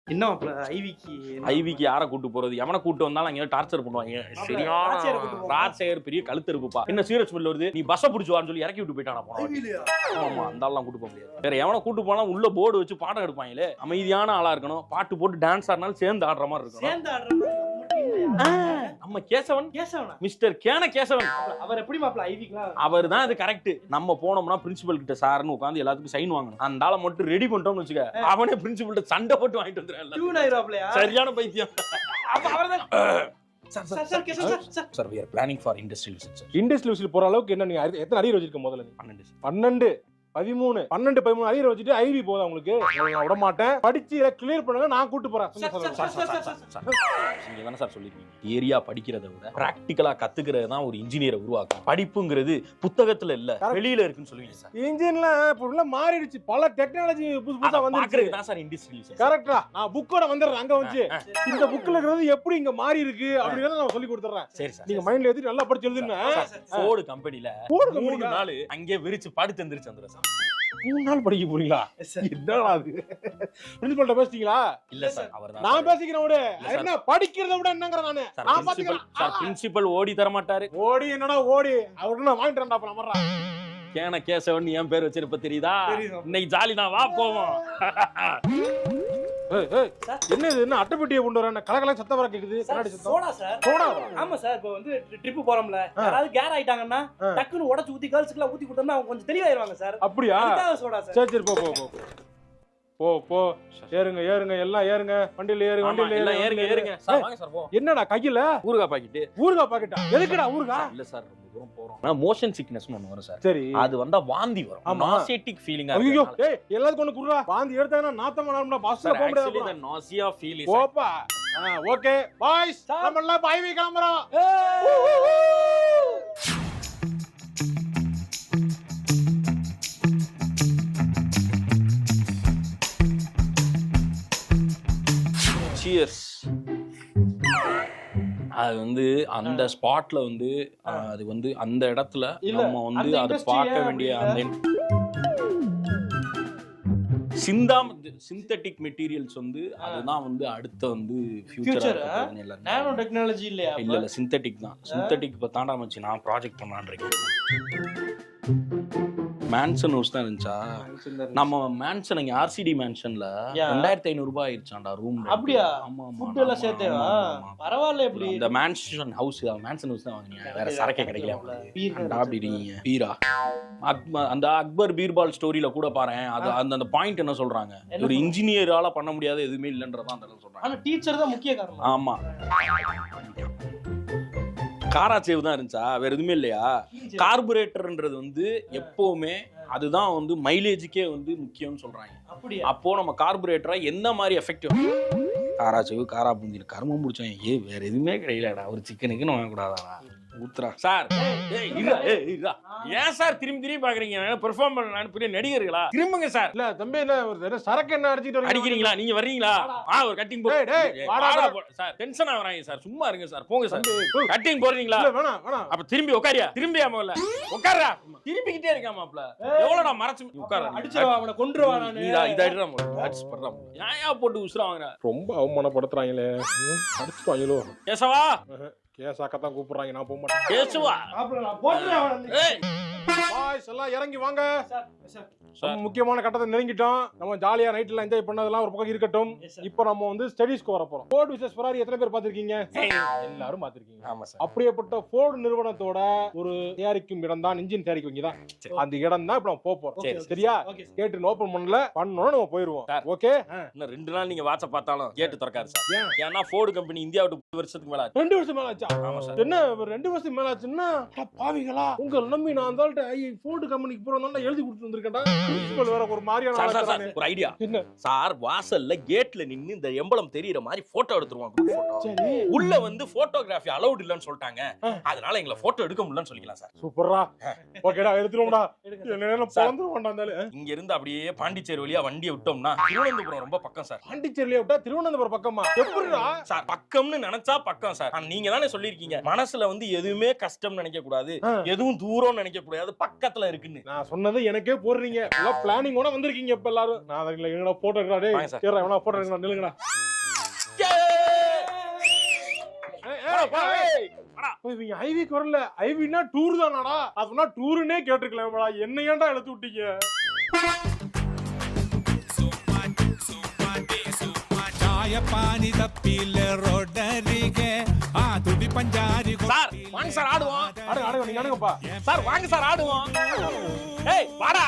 என்ன ஐவிக்கு யாரை கூட்டு போறது? எவனை கூட்டு வந்தாலும் அங்க டார்ச்சர் பண்ணுவாங்க. சரியான ராஜசேகர் பெரிய கழுத்தறுப்புப்பா. என்ன சீரியஸ் பில் வருது, நீ பஸ் பிடிச்சுவான்னு சொல்லி இறக்கி விட்டு போயிட்டானா போனோம். ஆமா, அந்த ஆள்லாம் கூட்டு போக முடியாது. வேற எவனை கூட்டு போனா உள்ள போர்டு வச்சு பாடம் எடுப்பாங்களே. அமைதியான ஆளா இருக்கணும், பாட்டு போட்டு டான்ஸ் ஆடினாலும் சேர்ந்து ஆடுற மாதிரி இருக்கணும். நம்ம கேசவன் மிஸ்டர் கேசவன் அவர் எப்படி மாப்ள ஐவிக்குலாம் அவர் தான் அது கரெக்ட். நம்ம போனோம்னா பிரின்சிபல் கிட்ட சார்னு உட்கார்ந்து எல்லாத்துக்கும் சைன் வாங்கணும். அந்த ஆளை மட்டும் ரெடி பண்ணிட்டோம்னு வச்சுக்க, அவனே பிரின்சிபல் சண்டை போட்டு வாங்கிட்டு வந்துடுறான். சரியான பைத்தியம். Sir, we are planning for industrial research. Industrial research போற அளவுக்கு என்ன நீங்க எத்தனை அரியர் வச்சிருக்க முதல்ல? 12 13 12 அரியர் வச்சுட்டு ஐவி போதா உங்களுக்கு? நான் விட மாட்டேன். படிச்சு கிளியர் பண்ணுங்க, நான் கூட்டி போறேன். நீங்க தானே சார் சொல்லிருக்கீங்க, ஏரியா படிக்கிறத விட பிராக்டிகலா கத்துக்கிறது தான் ஒரு இன்ஜினியரை உருவாக்கும். படிப்புங்கிறது புத்தகத்துல இல்ல, வெளியில இருக்குன்னு சொல்லுவீங்க சார். இன்ஜின்ல இப்ப மாறிடுச்சு, பல டெக்னாலஜி புதுசா வந்துருக்கு தான் சார் இண்டஸ்ட்ரியல் ரிசர்ச். கரெக்ட்டா? நான் புக்கோட வந்துறேன் அங்க வந்து இந்த புக்ல இருக்கிறது எப்படி இங்க மாறி இருக்கு அப்படிங்கறத நான் சொல்லி கொடுத்துறேன். சரி சார், நீங்க மைண்ட்ல ஏத்தி நல்லா படிச்சு எழுதுங்க. ஃபோர்டு கம்பெனில 3 நாள் அங்கே விரிச்சு படுத்து எந்திரிச்சு வந்துறேன். 3 நாள் படிக்க போறீங்களா? என்னடா அது? பிரின்சிபல்ட்ட பேசிட்டீங்களா? இல்ல சார், அவர்தான். நான் பேசிக்கிறேன் விடு. என்ன படிக்கிறத விட என்னங்கற நானு? நான் பாத்துக்கிறேன் சார். பிரின்சிபல் ஓடி தர மாட்டாரு. ஓடி என்னடா ஓடி? அவர்ட்ட நான் வாங்கிட்டு வரேன்டா அப்ப நம்மறா. கேசவன் என் பேர் வச்சிருப்ப தெரியுதா? இன்னைக்கு ஜாலி தான், வா போவோம். என்ன இது? என்ன அட்டைப்பெட்டியை கொண்டு வரேன்? கலகல சத்தம் வர கேக்குது. கண்ணாடி சத்தம். Soda sir. சோடா? ஆமா சார். இப்போ வந்து ட்ரிப் போறோம்ல, யாராவது கேர் ஆயிட்டாங்கன்னா டக்குன்னு உடைச்சு ஊத்தி கேர்ள்ஸ்க்குலாம் ஊத்தி கொடுத்தோம்னா அவங்க கொஞ்சம் தெளிவாயிருவாங்க சார். அப்படியா? அதுதான் சோடா சார். சரி போ ஏறுங்க எல்லாம் ஏறுங்க. வண்டியில ஏறுங்க. சார் வாங்க சார், போ. என்னடா கையில ஊறுகாய் பாக்கெட்டா? எதுக்குடா ஊறுகாய்? இல்ல சார், ரொம்ப தூரம் போறோம். மோஷன் சிக்னஸ் ஒன்னு வரும் சார். சரி, அது வந்தா வாந்தி வரும். நாசியட்டிக் ஃபீலிங்கா இருக்கு. ஐயோ, ஏய் எல்லாத்துக்கும் ஒன்னு குடுறா. வாந்தி எடுத்தாங்கன்னா நாத்தமா நாமடா பஸ்ல போக முடியாது. Actually the nausea feel is போப்பா. ஓகே பாய்ஸ், நம்ம எல்லாம் பைவி கிளம்பறோம். Cheers. அது வந்து அந்த ஸ்பாட்ல வந்து அது வந்து அந்த இடத்துல நம்ம வந்து அதை பார்க்க வேண்டிய அந்த சிந்தட்டிக் மெட்டீரியல்ஸ் வந்து அதுதான் வந்து அடுத்த வந்து ஃபியூச்சர். நானோ டெக்னாலஜி இல்லையா? இல்ல சிந்தட்டிக் தான். சிந்தட்டிக் இப்ப தாண்டா மச்சி நான் ப்ராஜெக்ட் பண்ணலான்னு இருக்கேன். மேன்சன் ஹவுஸ் தான் இருந்துச்சா? நம்ம மேன்சன் இங்க ஆர்சிடி மேன்சன்ல 2500 ரூபாய் ஆயிருச்சாண்டா ரூம். அப்படியா? ஆமா, ஃபுட் எல்லாம் சேர்த்தேவா? பரவாயில்ல. எப்படி இந்த மேன்சன் ஹவுஸ் தான் வாங்குனீங்க, வேற சரக்கே கிடைக்கல. அப்படி இருக்கீங்க. பீரா அந்த அக்பர் பீர்பால் ஸ்டோரியில கூட பாறேன், அது அந்த பாயிண்ட் என்ன சொல்றாங்க, ஒரு இன்ஜினியரால பண்ண முடியாத எதுவுமே இல்லன்றதான் அந்த சொல்றாங்க. ஆனா டீச்சர் தான் முக்கிய காரணம். ஆமா, காராச்சேவ் தான் இருந்துச்சா, வேற எதுவுமே இல்லையா? கார்பரேட்டர்ன்றது வந்து எப்பவுமே அதுதான் வந்து மைலேஜுக்கே வந்து முக்கியம்னு சொல்றாங்க. அப்போ நம்ம கார்பரேட்டரா என்ன மாதிரி எஃபெக்டிவ்? காராச்சேவ் காரா பூந்தி கருமம் முடிச்சோம். வேற எதுவுமே கிடையாடா, ஒரு சிக்கனுக்குன்னு வாங்கக்கூடாதா? ஊத்துறா சார். ஏன் சார் திரும்பி பாக்குறீங்க? பெர்ஃபார்ம் பண்ண பெரிய நடிகர்களா? திரும்புங்க சார். இல்ல தம்பி, இல்ல ஒரு சரக்கு என்ன அடிச்சிட்டு அடிக்கிறீங்களா? நீங்க வர்றீங்களா? ஒரு கட்டிங் சார். டென்ஷன் ஆகுறாங்க சார். சும்மா இருங்க சார், போங்க சார். கட்டிங் போடுறீங்களா? அப்ப திரும்பி உட்காரியா? திரும்பியா? முதல்ல உட்காரா. திரும்பிக்கிட்டே இருக்காமாப்ல. எவ்வளவுடா மறைச்சு உட்கார? அடிச்சிரவா, அவனை கொன்றுவா. நானு இதாயிடுறா அடிச்சு பண்றான். ஏன் போட்டு உசுரா வாங்குற? ரொம்ப அவமானப்படுத்துறாங்களே. அடிச்சுவாங்களோ? கேசவா கேசாக்கத்தான் கூப்பிடுறாங்க, நான் போக மாட்டேன். கேசவா பாய்ஸ் எல்லாம் இறங்கி வாங்க. முக்கியமான கட்டத்தை நெருங்கிட்டோம். நம்ம ஜாலியா நைட்ல என்ஜாய் பண்ணதெல்லாம் ஒரு பக்கம் இருக்கட்டும். இப்போ நம்ம வந்து ஸ்டடிஸ்க்கு வர போறோம். ஃபோர்ட் விசஸ் ஃபெராரி எத்தனை பேர் பாத்திருக்கீங்க? எல்லாரும் பாத்திருக்கீங்க. ஆமா சார். அப்படியேப்பட்ட ஃபோர்ட் நிறுவனத்தோட ஒரு தயாரிக்கும் இடம் தான், இன்ஜின் தயாரிக்கும் தான். அந்த இடம் தான் இப்ப நம்ம போறோம். சரியா? கேட்டு ஓபன் பண்ணோம், நம்ம போயிருவோம். ஓகே. இன்னும் 2 நாள் நீங்க வாட்ஸ்அப் பார்த்தாலும் கேட்டு திறக்காது சார். ஏன்னா ஃபோர்ட் கம்பெனி இந்தியா விட்டு 2 வருஷத்துக்கு மேல 2 வருஷம் மேல ஆச்சா? ஆமா சார். என்ன 2 வருஷம் மேல ஆச்சுன்னா பாவிகளா, உங்க நம்பி நான் அந்த ஃபோர்ட் கம்பெனிக்கு போறதா எழுதி கொடுத்து வந்திருக்கேன்டா. வேற ஒரு மாதிரியான ஒரு ஐடியா சார். வாசல்ல கேட்ல நின்னு இந்த எம்பளம் தெரியற மாதிரி போட்டோ எடுத்துருவாங்க. Group photo. உள்ள வந்து போட்டோகிராஃபி அலௌட் இல்லன்னு சொல்லிட்டாங்க. அதனால எங்களை போட்டோ எடுக்க முடியலன்னு சொல்லிக்கலாம் சார். சூப்பரா. ஓகேடா, எடுத்துறோம்டா. என்ன போந்துறோம்டா. இங்க இருந்து அப்படியே பாண்டிச்சேரி வழியா வண்டியை விட்டோம்னா திருவனந்தபுரம் ரொம்ப பக்கம் சார். பாண்டிச்சேரியில விட்டா திருவனந்தபுரம் பக்கமா? எப்படிடா சார்? பக்கம்னு நினைச்சா பக்கம் சார். நீங்க தானே சொல்லிருக்கீங்க மனசுல வந்து எதுவுமே கஷ்டம் நினைக்க கூடாது, எதுவும் தூரம் நினைக்க கூடாது. அது பக்கத்துல இருக்குன்னு. நான் சொன்னது எனக்கே போடுறீங்க. எல்லாம் பிளானிங்கோட வந்திருக்கீங்க இப்ப எல்லாரும். நான் அதுல எங்கடா போட்டோ எடுக்கடா டேய். வாங்க சார். கேறா எவனா போட்டோ எடுக்கடா நில்லுங்கடா. இவங்க ஐவிக்கு வரல. ஐவினா டூர் தானடா. அதுனா டூர்னே கேட்டிருக்கலாம்டா. என்ன ஏன்டா இழுத்து விட்டீங்க? ಪಾನಿ ತಪ್ಪಿಲ್ಲ ರೋಡರಿಗೆ ಆ ತುಡಿ ಪಂಜಾರಿ சார் வாங்க சார் ஆடுவோம். ஆடுங்க நீங்க ஆடுங்கப்பா. சார் வாங்க சார் ஆடுவோம். ஏய் வாடா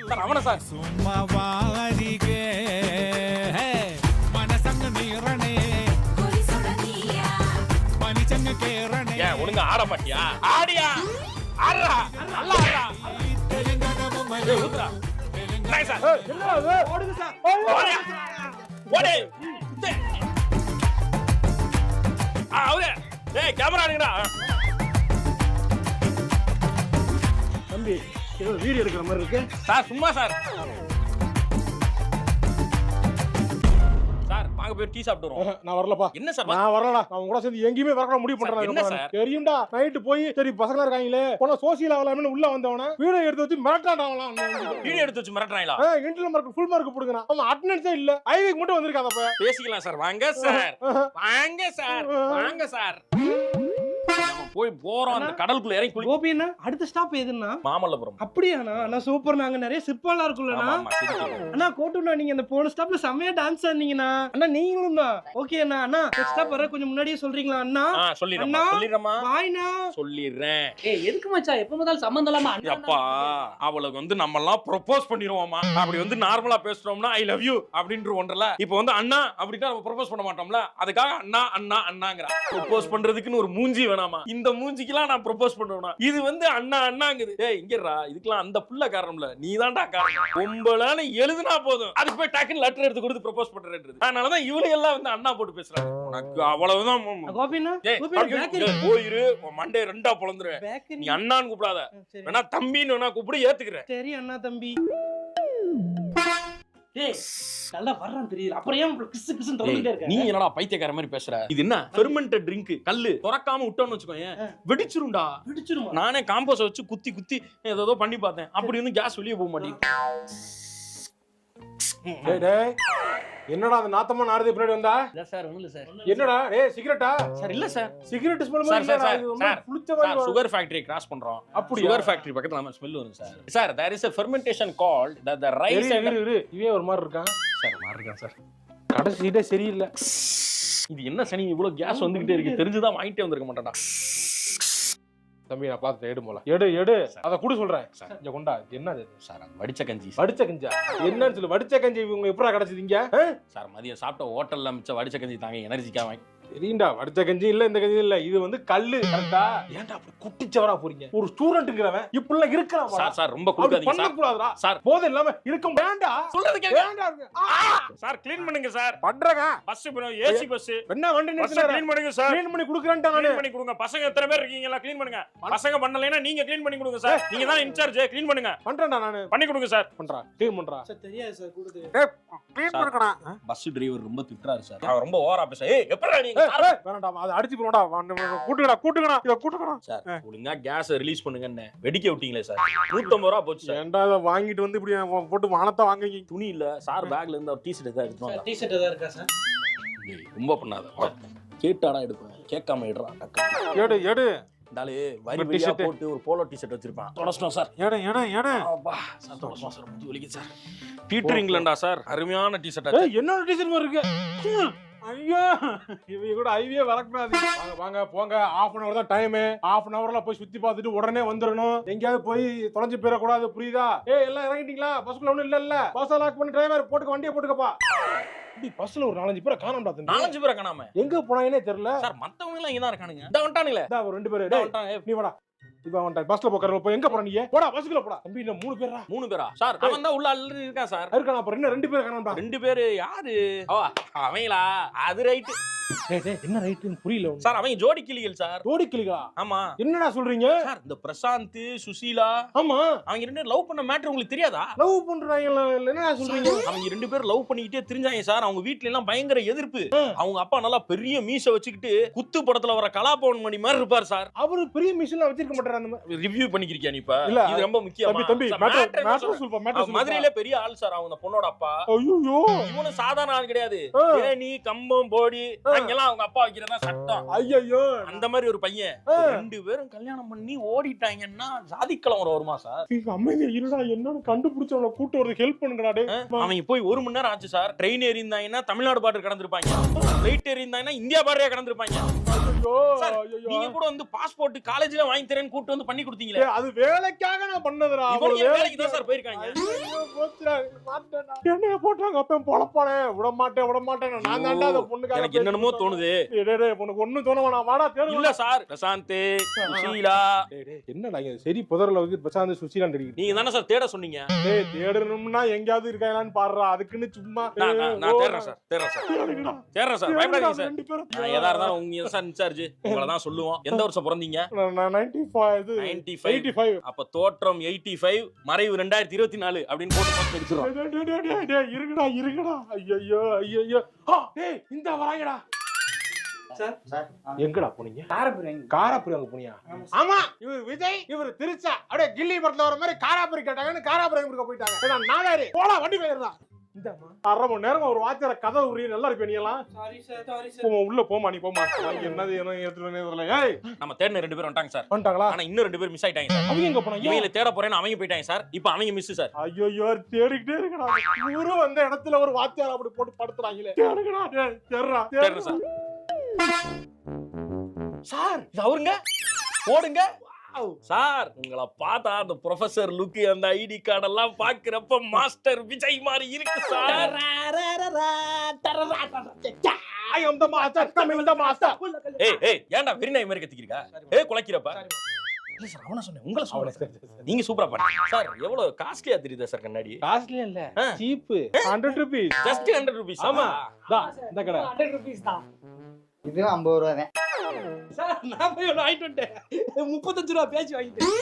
சார். அவன சார் ಸುಮ್ಮವಾರಿಗೆ ಮನಸಂಗ ನೀರಣೆ ಮನಿಚಂಗ ಕೇರಣೆ ஏன் ஒழுங்கா ஆட மாட்டியா? ஆடியா ஆடுறா நல்லா ஆடுறா. ஏய் ஊத்துடா. நை சார் என்னடா இது? ஓடுங்க சார். ஓடியா ஓடு. அவரே ஏய் கேமரா எடுங்கடா. தம்பி ஏதோ வீடியோ எடுக்கிற மாதிரி இருக்கு. சார் சும்மா சார். சார் வாங்க போய் டீ சாப்பிட்டு வருவோம். நான் வரலப்பா. என்ன சார் நான் வரலடா. நான் உங்க கூட சேர்ந்து எங்கேயுமே வரக்கூடாது முடிவு சார், என்ன பண்றேன். சார்? தெரியும்டா. நைட்டு போய் சரி பசங்களா இருக்காங்களே போன சோசியல் ஆகலாம்னு உள்ள வந்தவன வீடியோ எடுத்து வச்சு மிரட்டாடாவலாம். வீடியோ எடுத்து வச்சு மிரட்டுறாங்களா? இன்டர்னல் மார்க் ஃபுல் மார்க் போடுங்கறான். அவன் அட்டெண்டன்ஸே இல்ல. ஐவிக்கு மட்டும் வந்திருக்காதப்ப. பேசிக்கலாம் சார். வாங்க சார் வாங்க சார் வாங்க சார். நம்ம போய் போறோம் அந்த கடலுக்குள்ள இறங்கி குளி. கோபி அண்ணா அடுத்த ஸ்டாப் எதுன்னா மாமல்லபுரம். அப்படியாண்ணா? அண்ணா சூப்பர். நாங்க நிறைய சிற்பம்லாம் இருக்குல்லண்ணா. ஆமா ஆமா சரி. அண்ணா கோட்டுண்ணா நீங்க அந்த போன ஸ்டாப்ல செம்மையா டான்ஸ் ஆடுனீங்கண்ணா. அண்ணா நீங்களும் தான். ஓகே அண்ணா. அண்ணா நெக்ஸ்ட் ஸ்டாப் வர கொஞ்சம் முன்னாடியே சொல்றீங்களா அண்ணா? சொல்லிடுறேன் சொல்லிடுறேம்மா. பாய்ண்ணா. சொல்லிடுறேன். ஏய் எதுக்கு மச்சான் எப்ப முதல் சம்பந்தம் இல்லாம அப்பா அவளுக்கு வந்து நம்ம எல்லாம் ப்ரொபோஸ் பண்ணிடுவோமா? அப்படி வந்து நார்மலா பேசுறோம்னா ஐ லவ் யூ அப்படின்ற ஒன்றல. இப்போ வந்து அண்ணா அப்படின்னா நம்ம ப்ரொபோஸ் பண்ண மாட்டோம்ல. அதுக்காக அண்ணா அண்ணா அண்ணாங்கற. ப்ரொபோஸ் பண்றதுக்குன்னு ஒரு மூஞ்சி வேணாமா? இந்த மூஞ்சிக்கெல்லாம் நான் ப்ரொபோஸ் பண்ணுவேனா? இது வந்து அண்ணா அண்ணாங்குது. ஏய் இங்கறா இதுக்கெல்லாம் அந்த புள்ள காரணம்ல. நீதான்டா காரணம். பொம்பளான எழுதுனா போதும் அதுக்கு போய் டக்குன்னு லெட்டர் எடுத்து கொடுத்து ப்ரொபோஸ் பண்றேன்றது. அதனால தான் இவளை எல்லாம் வந்து அண்ணா போட்டு பேசுறாங்க. உனக்கு அவ்வளவுதான். கோபிண்ணா ஏய் போயிரு மண்டே ரெண்டா பொளந்துருவேன். பேக்கரி. நீ அண்ணான்னு கூப்பிடாத. வேணா தம்பின்னு வேணா கூப்பிடு ஏத்துக்கிறேன். சரி அண்ணா தம்பி. டேய் நல்லா வர்றான் தெரியல. அப்புறம் ஏன் கிஸ் கிஸ்ன்னு தொடர்ந்துட்டே இருக்க? நீ என்னடா பைத்தியக்கார மாதிரி பேசுற? இது என்ன ஃபெர்மெண்டட் ட்ரிங்க். கல்லு திறக்காம விட்டோம்னு வெச்சுக்கோங்க வெடிச்சிரும்டா. வெடிச்சிருமா? நானே காம்போஸ் வச்சு குத்தி குத்தி ஏதோ பண்ணி பார்த்தேன். அப்படி வந்து கேஸ் வெளியே போக மாட்டேங்குது. டேய் டேய் என்னடா அந்த நாத்தமா நாரதே பின்னாடி வந்தா? இல்ல சார் ஒண்ணும் இல்ல சார். என்னடா டேய் சிகரெட்டா? சார் இல்ல சார். சிகரெட் ஸ்மெல் சார், மாதிரி சார், இல்லடா. சார், புளிச்ச மாதிரி சார் சுகர் ஃபேக்டரி கிராஸ் பண்றோம். அப்படியா? சுகர் ஃபேக்டரி பக்கத்துல நம்ம ஸ்மெல் வரும் sir. Sir there is a fermentation called the rice and இவே ஒரு மாதிரி இருக்கான். சார் மாறி இருக்கான் சார். கடைசி சீட்டே சரியில்லை. இது என்ன சனி இவ்வளவு கேஸ் வந்துகிட்டே இருக்கு? தெரிஞ்சுதான் வாங்கிட்டே வந்திருக்க மாட்டேன்டா. தம்பி நான் பார்த்து எடு போல. எடு அத கூட சொல்றேன். இங்க கொண்டா. என்னது சார் அது வடிச்ச கஞ்சி. வடிச்ச கஞ்சா? என்னன்னு சொல்லு. வடிச்ச கஞ்சி இவங்க எப்பறா கிடைச்சதீங்க? சார் மதியம் சாப்பிட்ட ஹோட்டல்ல மிச்ச வடிச்ச கஞ்சி தாங்க எனர்ஜிக்கா வாங்கி. தெரியும்டா வடிச்ச கஞ்சி இல்ல இந்த கஞ்சி இல்ல. இது வந்து கல்லு. கரெக்ட்டா? ஏன்டா அப்படி குட்டிச்சவரா போறீங்க? ஒரு ஸ்டூடண்ட்ங்கறவன் இப்படி எல்லாம் இருக்கறான். சார் சார் ரொம்ப குடுக்காதீங்க சார். பண்ண கூடாதுடா. சார் போத இல்லாம இருக்க வேண்டாம். சொல்றது கேளுங்க. வேண்டாம். சார் க்ளீன் பண்ணுங்க சார். பண்றங்க. Bus AC bus. என்ன வண்டி பஸ் நிறுத்துற? க்ளீன் பண்ணுங்க சார். க்ளீன் பண்ணி குடுக்குறேன்டா நானு. க்ளீன் பண்ணி கொடுங்க. பசங்க எத்தனை பேர் இருக்கீங்களா க்ளீன் பண்ணுங்க. பசங்க பண்ணலைனா நீங்க க்ளீன் பண்ணி கொடுங்க சார். நீங்க தான் இன்சார்ஜ். க்ளீன் பண்ணுங்க. பண்றேன்டா நானு. பண்ணி கொடுங்க சார். பண்றா. க்ளீன் பண்றா. சார் தெரியாது சார் கொடுது. க்ளீன் பண்ணடா. பஸ் டிரைவர் ரொம்ப திட்றாரு சார். அவன் ரொம்ப ஓவரா பேச. ஏய் எப்பறா நீங்க வேணாம்டா. அது அடிச்சு போடா. கூட்டுங்கடா. இத கூட்டுங்கடா. சார் ஒழுங்கா கேஸ் ரிலீஸ் பண்ணுங்கன்னு வெடிக்க விட்டீங்களே சார். 150 ரூபாய் போச்சு சார். ஏன்டா இத வாங்கிட்டு வந்து இப்படி போட்டு வானத்தை வாங்குங்க. துணி இல்ல சார். பேக்ல இருந்து ஒரு டீ-ஷர்ட் ஏதா எடுத்து வாங்க. டீ-ஷர்ட் ஏதா இருக்கா சார்? ரொம்ப பண்ணாத. கேட்டாடா எடுப்பேன். கேட்காம எடுறா. எடு டாலே வரி வரியா போட்டு ஒரு போலோ டீ-ஷர்ட் வச்சிருப்பான். தொடஸ்டோம் சார். எடு அப்பா சார் தொடஸ்டோம் சார். முடி வலிக்குது சார். பீட்டர் இங்கிலாண்டா சார். அருமையான டீ-ஷர்ட். என்னோட டீ-ஷர்ட் மாதிரி இருக்கு. ஐயோ இவங்க கூட ஐவியே வரக்கூடாது. வாங்க போங்க. half an hour தான் டைம். half an hourல போய் சுத்தி பார்த்துட்டு உடனே வந்துடணும். எங்கயாவது போய் தொலைஞ்சு போயிடக்கூடாது. புரியுதா? எல்லாம் இறங்கிட்டீங்களா? பஸ்க்குள்ள ஒண்ணும் இல்ல. பஸ் லாக் பண்ணி டிரைவர் போட்டுக்க. வண்டியை போட்டுக்கப்பா. பஸ்ல ஒரு 4-5 பேரை காணோம்டா. 4-5 பேரை காணாம எங்க போனாங்கன்னே தெரியல சார். மத்தவங்க எல்லாம் இங்க தான் இருக்கானுங்க. இந்த வந்துட்டானுங்களே. ஒரு 2 பேரு. நீ வாடா. இப்ப அவன் பஸ்ல போக்கறல போய் எங்க போற நீ? போடா பஸ்க்குள்ள போடா. தம்பி இன்னும் 3 பேரா? 3 பேரா சார்? அவன் தான் உள்ள ஆல்ரெடி இருக்கான் சார். இருக்கானா? அப்புறம் இன்னும் 2 பேர் காணோம்டா. 2 பேர் யாரு? அவங்களா? அது ரைட். என்ன ரைட்னு புரியல சார். அவங்க ஜோடி கிளிகள் சார். ஜோடி கிளிகளா? ஆமா. என்னடா சொல்றீங்க சார்? இந்த பிரசாந்த் சுசீலா. ஆமா. அவங்க 2 பேரும் லவ் பண்ண மேட்டர் உங்களுக்கு தெரியாதா? லவ் பண்றாங்க. என்னடா சொல்றீங்க? அவங்க 2 பேரும் லவ் பண்ணிக்கிட்டே தெரிஞ்சாங்க சார். அவங்க வீட்ல எல்லாம் பயங்கர எதிர்ப்பு. அவங்க அப்பா நல்லா பெரிய மீசை வச்சுக்கிட்டு குத்து படத்துல வர கலாபவன் மணி மாதிரி இருப்பார் சார். அவரு பெரிய மிஷின்ல வச்சிருக்க மாட்டாரா அந்த மாதிரி ரிவ்யூ பண்ணிக்கிறியா நீ இப்ப? இல்ல, இது ரொம்ப முக்கியமா? தம்பி சார், matter என்ன மேட்டர் சொல்றேன்? சொல்லுப்பா மேட்டர் சொல்லுப்பா. மதுரையில பெரிய ஆள் சார் அவங்க பொண்ணோட அப்பா. ஐயோ இவனு சாதாரண ஆள் கிடையாது. தேனி கம்பம் போடி அங்கெல்லாம் அவங்க அப்பா வைக்கிறதா சட்டம். ஐயோ அந்த மாதிரி ஒரு பையன். ரெண்டு பேரும் கல்யாணம் பண்ணி ஓடிட்டாங்கன்னா சாதிக்கலம் வருமா சார்? அமைதியா இருடா, என்னன்னு கண்டுபிடிச்சு அவனை கூட்டு வரதுக்கு ஹெல்ப் பண்ணுங்கடா டேய். அவங்க போய் 1 மணி நேரம் ஆச்சு சார். ட்ரெயின் ஏறி இருந்தாங்கன்னா தமிழ்நாடு பார்டர் கடந்திருப்பாங்க. ஃளைட் ஏறி இருந்தாங்கன்னா இந்தியா பார்டரே கடந்திருப்பாங்க. சார், நீங்க கூட வந்து பாஸ்போர்ட் காலேஜ்ல வாங்கி தரேன்னு கூட்டு வந்து பண்ணி கொடுத்தீங்களே, அது வேலைக்காக நான் பண்ணதுடா. இவங்க வேலைக்கு தான் சார் போயிருக்காங்க. என்னைய போட்டாங்க அப்ப பொழப்பானே விட மாட்டேன். நான் தான்டா அந்த பொண்ணுக்காக. எனக்கு என்னென்னமோ தோணுது. உனக்கு ஒண்ணும் தோண வேணாம், வாடா தேடு. இல்ல சார், பிரசாந்த் சுஷீலா. என்னடா சரி புதர்ல வந்து பிரசாந்த் சுஷீலா தெரியுது. நீங்க தானே சார் தேட சொன்னீங்க. டேய் தேடணும்னா எங்கயாவது இருக்காங்களான்னு பாருடா, அதுக்குன்னு சும்மா நான் தேடுறேன் சார். பயப்படாதீங்க சார். நான் எதா இருந்தாலும் உங்க சார் இன்சார்ஜ் உங்களை தான் சொல்லுவோம். எந்த வருஷம் பிறந்தீங்க? 95. அப்ப தோற்றம் 85, மறைவு 2024 அப்படின்னு போட்டு பார்த்து எடுத்துறோம். இருக்குடா. ஐயோ டேய் இந்த வராங்கடா. சார் எங்கடா போனீங்க? காரபுரம். காராபுரி அங்க போனியா? ஆமா, இவர் விஜய், இவர் திருச்சா. அப்படியே கில்லி படத்துல வர மாதிரி காராபுரி கேட்டாங்கன்னு காராபுரி போயிட்டாங்க. நான் வேற போடா வண்டி போயிடுறா. அரை மணி நேரம் ஒரு வாத்தியார கதை உரிய நல்லா இருப்பேன். நீ எல்லாம் உள்ள போமா, நீ போமா. என்னது ஏய் நம்ம தேடின 2 பேர் வந்துட்டாங்க சார். வந்துட்டாங்களா? ஆனா இன்னும் 2 பேர் மிஸ் ஆயிட்டாங்க சார். அவங்க எங்க போனாங்க? இவங்கள தேட போறேன்னு அவங்க போயிட்டாங்க சார். இப்போ அவங்க மிஸ் சார். ஐயோ தேடிக்கிட்டே இருக்கடா. ஊரு வந்த இடத்துல ஒரு வாத்தியார் அப்படி போட்டு படுத்துறாங்களே. தேடுங்கடா டேய், தேடுறா சார். சார் இது அவருங்க. ஓடுங்க சார். உங்களை பார்த்தா அந்த ப்ரொஃபசர் லுக், அந்த ஐடி கார்டு எல்லாம் பாக்குறப்ப மாஸ்டர் விஜய் மாதிரி இருக்கு sir. I am the master, coming the master. ஏய் ஏன்டா வெறிநாய் மாதிரி கத்திக்கிறீங்க? குலைக்கிறப்ப இல்ல சார், அவன சொன்னேன். உங்களை சொன்னேன். நீங்க சூப்பரா பண்ணீங்க சார். எவ்வளவு காஸ்ட்லியா தெரியுதா சார் கண்ணாடி? காஸ்ட்லியா இல்ல, சீப். 100 rupees. Just 100 rupees. ஆமா டா இந்த கடை 100 rupees தான். இது 50 ரூபா தான் சார். நான் போய் ஒன்னு வாங்கிட்டு வந்துட்டேன். 35 ரூபாய் பேசி வாங்கிட்டேன்.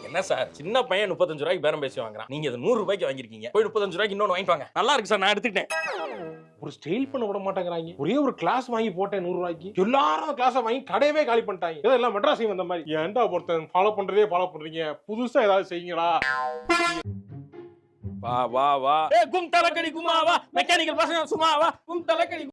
என்ன சார், சின்ன பையன் 35 ரூபாய்க்கு பேரம் பேசி வாங்குறான். நீங்க அது 100 ரூபாய்க்கு வாங்கிருக்கீங்க. போய் 35 ரூபாய்க்கு இன்னொன்னு வாங்கிட்டு வாங்க. நல்லா இருக்கு சார், நான் எடுத்துக்கிட்டேன். ஒரு ஸ்டைல் பண்ண விட மாட்டேங்கிறாங்க. ஒரே ஒரு கிளாஸ் வாங்கி போட்டேன் 100 ரூபாய்க்கு. எல்லாரும் கிளாஸ வாங்கி கடையவே காலி பண்ணிட்டாங்க. இதெல்லாம் மெட்ராஸையும் வந்த மாதிரி. ஏன்டா ஒருத்தன் ஃபாலோ பண்றீங்க, புதுசா ஏதாவது செய்யுங்கடா. வா கும் தலக்கடி குமாவா, மெக்கானிக்கல் பசங்க சும்மா வா, கும் தலக்கடி